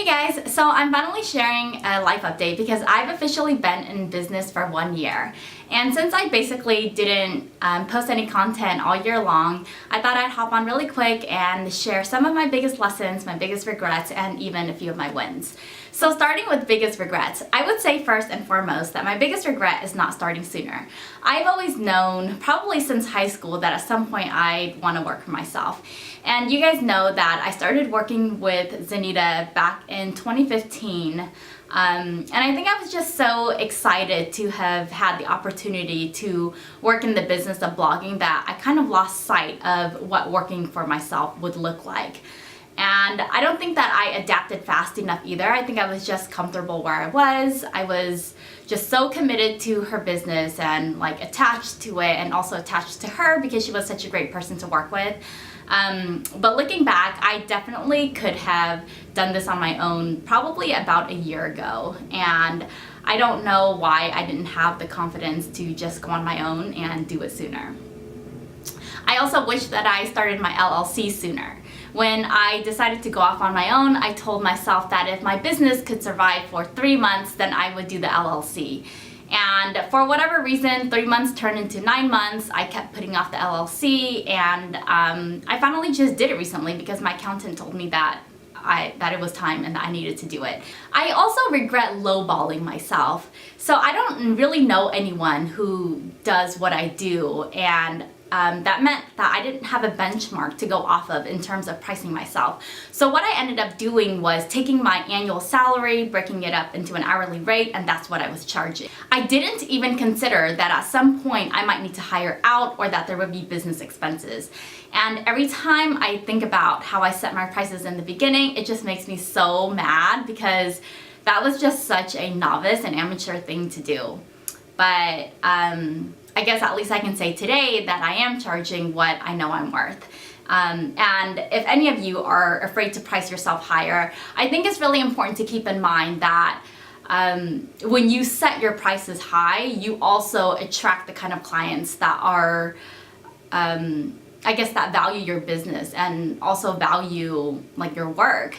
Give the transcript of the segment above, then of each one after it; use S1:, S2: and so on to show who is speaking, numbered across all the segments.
S1: Hey guys, so I'm finally sharing a life update because I've officially been in business for 1 year. And since I basically didn't post any content all year long, I thought I'd hop on really quick and share some of my biggest lessons, my biggest regrets, and even a few of my wins. So starting with biggest regrets, I would say first and foremost that my biggest regret is not starting sooner. I've always known, probably since high school, that at some point I'd want to work for myself. And you guys know that I started working with Zanita back in 2015. And I think I was just so excited to have had the opportunity to work in the business of blogging that I kind of lost sight of what working for myself would look like. And I don't think that I adapted fast enough either. I think I was just comfortable where I was. I was just so committed to her business and like attached to it, and also attached to her because she was such a great person to work with. But looking back, I definitely could have done this on my own probably about a year ago. And I don't know why I didn't have the confidence to just go on my own and do it sooner. I also wish that I started my LLC sooner. When I decided to go off on my own, I told myself that if my business could survive for 3 months, then I would do the LLC. And for whatever reason, 3 months turned into 9 months. I kept putting off the LLC, and I finally just did it recently because my accountant told me that it was time and that I needed to do it. I also regret lowballing myself. So I don't really know anyone who does what I do, and that meant that I didn't have a benchmark to go off of in terms of pricing myself. So what I ended up doing was taking my annual salary, breaking it up into an hourly rate, and that's what I was charging. I didn't even consider that at some point I might need to hire out or that there would be business expenses. And every time I think about how I set my prices in the beginning, it just makes me so mad because that was just such a novice and amateur thing to do. But I guess at least I can say today that I am charging what I know I'm worth. And if any of you are afraid to price yourself higher, I think it's really important to keep in mind that when you set your prices high, you also attract the kind of clients that are, I guess, that value your business and also value like your work.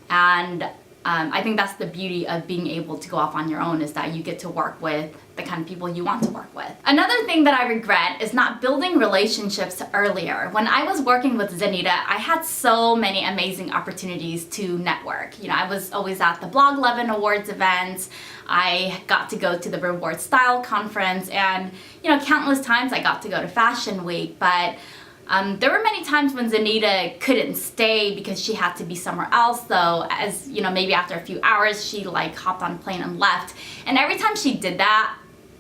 S1: And I think that's the beauty of being able to go off on your own, is that you get to work with the kind of people you want to work with. Another thing that I regret is not building relationships earlier. When I was working with Zanita, I had so many amazing opportunities to network. You know, I was always at the Blog 11 Awards events. I got to go to the Reward Style conference, and you know, countless times I got to go to Fashion Week. But there were many times when Zanita couldn't stay because she had to be somewhere else, though, as you know, maybe after a few hours she like hopped on a plane and left. And every time she did that,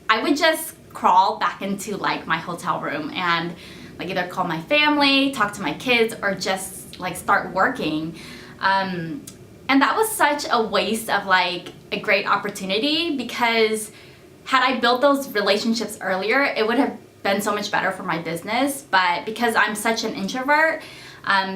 S1: I would just crawl back into like my hotel room and like either call my family, talk to my kids, or just like start working. And that was such a waste of like a great opportunity, because had I built those relationships earlier, it would have been so much better for my business. But because I'm such an introvert,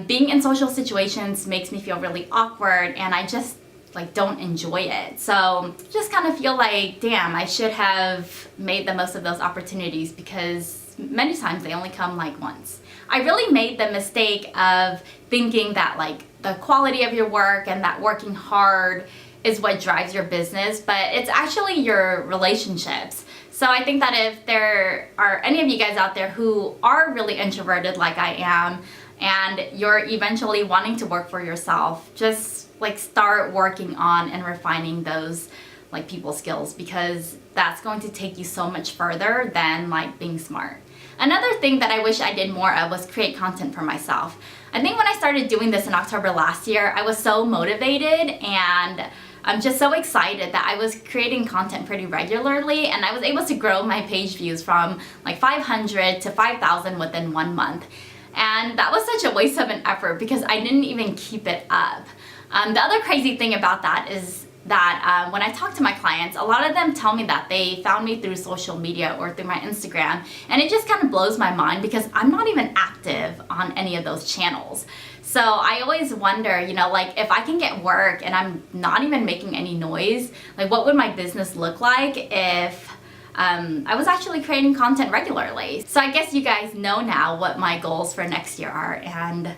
S1: being in social situations makes me feel really awkward, and I just like don't enjoy it. So just kind of feel like, damn, I should have made the most of those opportunities, because many times they only come like once. I really made the mistake of thinking that like the quality of your work and that working hard is what drives your business, but it's actually your relationships. So I think that if there are any of you guys out there who are really introverted like I am, and you're eventually wanting to work for yourself, just like start working on and refining those like people skills, because that's going to take you so much further than like being smart. Another thing that I wish I did more of was create content for myself. I think when I started doing this in October last year, I was so motivated, and I'm just so excited that I was creating content pretty regularly, and I was able to grow my page views from like 500 to 5,000 within 1 month. And that was such a waste of an effort because I didn't even keep it up. The other crazy thing about that is that when I talk to my clients, a lot of them tell me that they found me through social media or through my Instagram, and it just kind of blows my mind because I'm not even active on any of those channels. So I always wonder, you know, like if I can get work and I'm not even making any noise, like what would my business look like if I was actually creating content regularly? So I guess you guys know now what my goals for next year are, and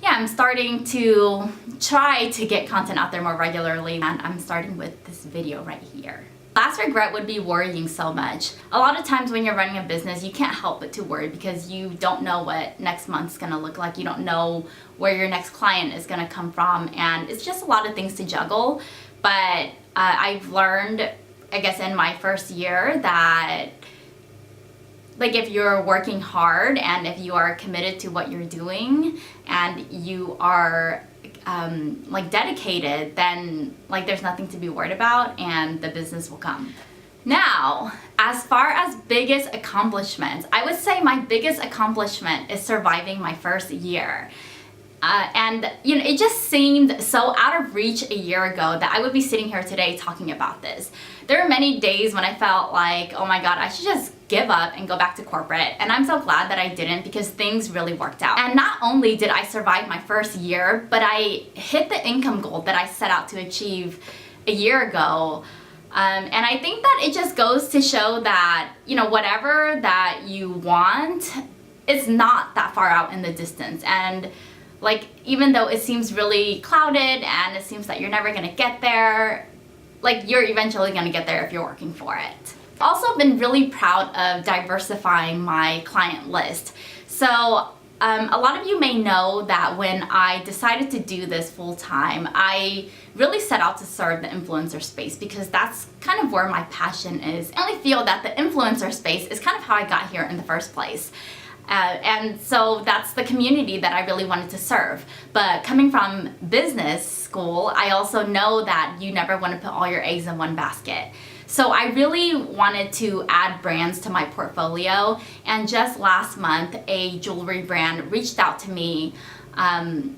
S1: yeah, I'm starting to try to get content out there more regularly, and I'm starting with this video right here. Last regret would be worrying so much. A lot of times when you're running a business, you can't help but to worry because you don't know what next month's gonna look like. You don't know where your next client is gonna come from, and it's just a lot of things to juggle. But I've learned, I guess, in my first year that like if you're working hard and if you are committed to what you're doing and you are like dedicated, then like there's nothing to be worried about and the business will come. Now, as far as biggest accomplishments, I would say my biggest accomplishment is surviving my first year. And you know, it just seemed so out of reach a year ago that I would be sitting here today talking about this. There were many days when I felt like, oh my God, I should just give up and go back to corporate. And I'm so glad that I didn't because things really worked out. And not only did I survive my first year, but I hit the income goal that I set out to achieve a year ago. And I think that it just goes to show that, you know, whatever that you want is not that far out in the distance. And like, even though it seems really clouded and it seems that you're never gonna get there, like you're eventually gonna get there if you're working for it. I've also been really proud of diversifying my client list. So a lot of you may know that when I decided to do this full time, I really set out to serve the influencer space because that's kind of where my passion is. I only feel that the influencer space is kind of how I got here in the first place. And so that's the community that I really wanted to serve. But coming from business school, I also know that you never want to put all your eggs in one basket. So I really wanted to add brands to my portfolio, and just last month a jewelry brand reached out to me, and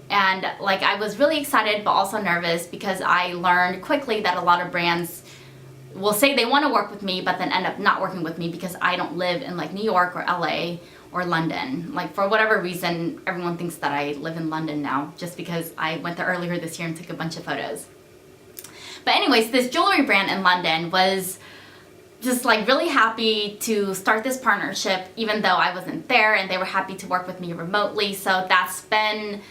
S1: like I was really excited but also nervous because I learned quickly that a lot of brands will say they want to work with me but then end up not working with me because I don't live in like New York or LA or London. Like for whatever reason, everyone thinks that I live in London now just because I went there earlier this year and took a bunch of photos. But anyways, this jewelry brand in London was just like really happy to start this partnership even though I wasn't there, and they were happy to work with me remotely. So that's been,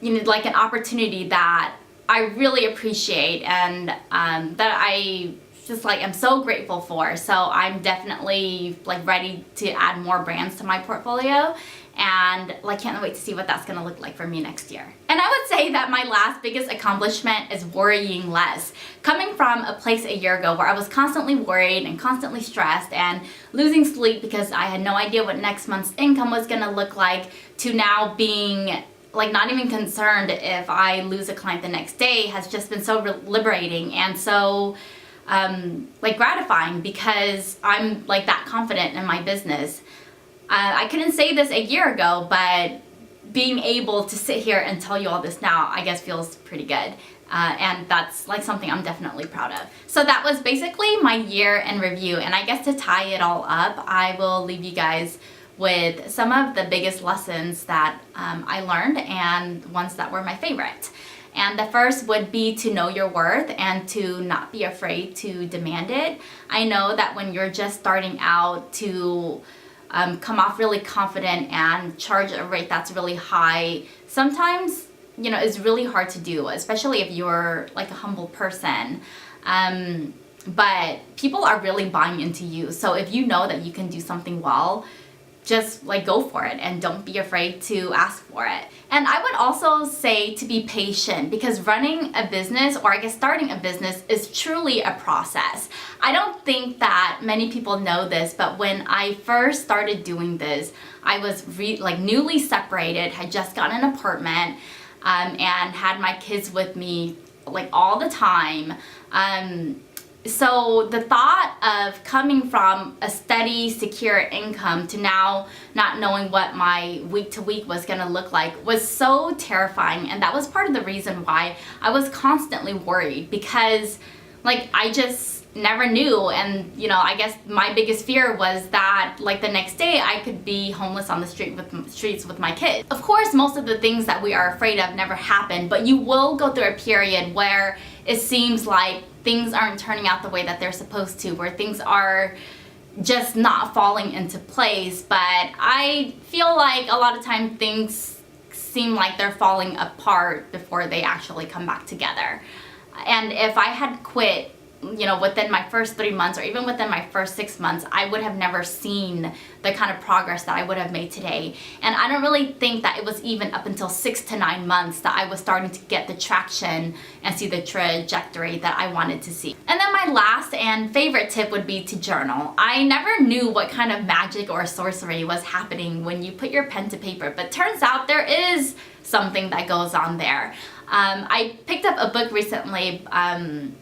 S1: you know, like an opportunity that I really appreciate and that I just like am so grateful for. So I'm definitely like ready to add more brands to my portfolio, and like can't wait to see what that's gonna look like for me next year. And I would say that my last biggest accomplishment is worrying less. Coming from a place a year ago where I was constantly worried and constantly stressed and losing sleep because I had no idea what next month's income was gonna look like, to now being like not even concerned if I lose a client the next day, has just been so liberating and so like gratifying because I'm like that confident in my business. I couldn't say this a year ago, but being able to sit here and tell you all this now, I guess feels pretty good. And that's like something I'm definitely proud of. So that was basically my year in review. And I guess to tie it all up, I will leave you guys with some of the biggest lessons that I learned and ones that were my favorite. And the first would be to know your worth and to not be afraid to demand it. I know that when you're just starting out, to come off really confident and charge a rate that's really high, sometimes, you know, is really hard to do, especially if you're like a humble person. But people are really buying into you. So if you know that you can do something well, just like go for it and don't be afraid to ask for it. And I would also say to be patient, because running a business, or I guess starting a business, is truly a process. I don't think that many people know this, but when I first started doing this, I was like newly separated, had just gotten an apartment, and had my kids with me like all the time. So the thought of coming from a steady, secure income to now not knowing what my week to week was gonna look like was so terrifying. And that was part of the reason why I was constantly worried, because like I just never knew. And you know, I guess my biggest fear was that like the next day I could be homeless on the streets with my kids. Of course, most of the things that we are afraid of never happen, but you will go through a period where it seems like things aren't turning out the way that they're supposed to, where things are just not falling into place. But I feel like a lot of time things seem like they're falling apart before they actually come back together. And if I had quit, you know, within my first 3 months or even within my first 6 months, I would have never seen the kind of progress that I would have made today. And I don't really think that it was even up until 6 to 9 months that I was starting to get the traction and see the trajectory that I wanted to see. And then my last and favorite tip would be to journal. I never knew what kind of magic or sorcery was happening when you put your pen to paper, but turns out there is something that goes on there. I picked up a book recently,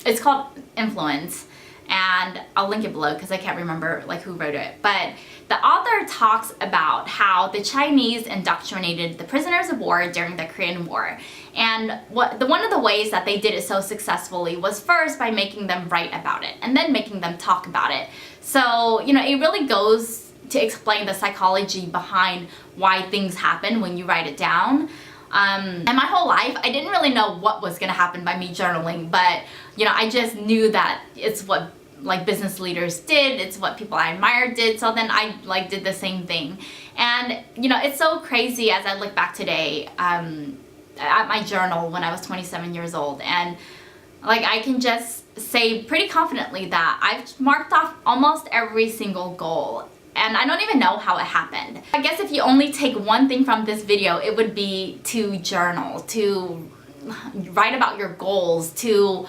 S1: it's called Influence, and I'll link it below because I can't remember like who wrote it, but the author talks about how the Chinese indoctrinated the prisoners of war during the Korean War. And one of the ways that they did it so successfully was first by making them write about it and then making them talk about it. So, you know, it really goes to explain the psychology behind why things happen when you write it down. And my whole life, I didn't really know what was going to happen by me journaling, but, you know, I just knew that it's what, like, business leaders did, it's what people I admired did, so then I, like, did the same thing. And, you know, it's so crazy as I look back today, at my journal when I was 27 years old, and, like, I can just say pretty confidently that I've marked off almost every single goal. And I don't even know how it happened. I guess if you only take one thing from this video, it would be to journal, to write about your goals, to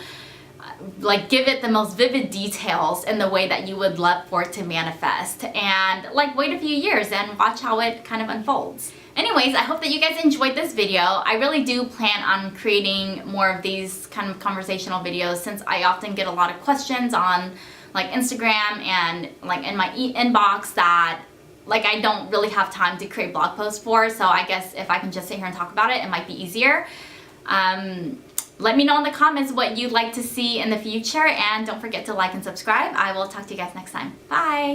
S1: like give it the most vivid details in the way that you would love for it to manifest, and like wait a few years and watch how it kind of unfolds. Anyways, I hope that you guys enjoyed this video. I really do plan on creating more of these kind of conversational videos since I often get a lot of questions on like Instagram and like in my inbox that like I don't really have time to create blog posts for, so I guess if I can just sit here and talk about it, it might be easier. Let me know in the comments what you'd like to see in the future, and don't forget to like and subscribe. I will talk to you guys next time. Bye!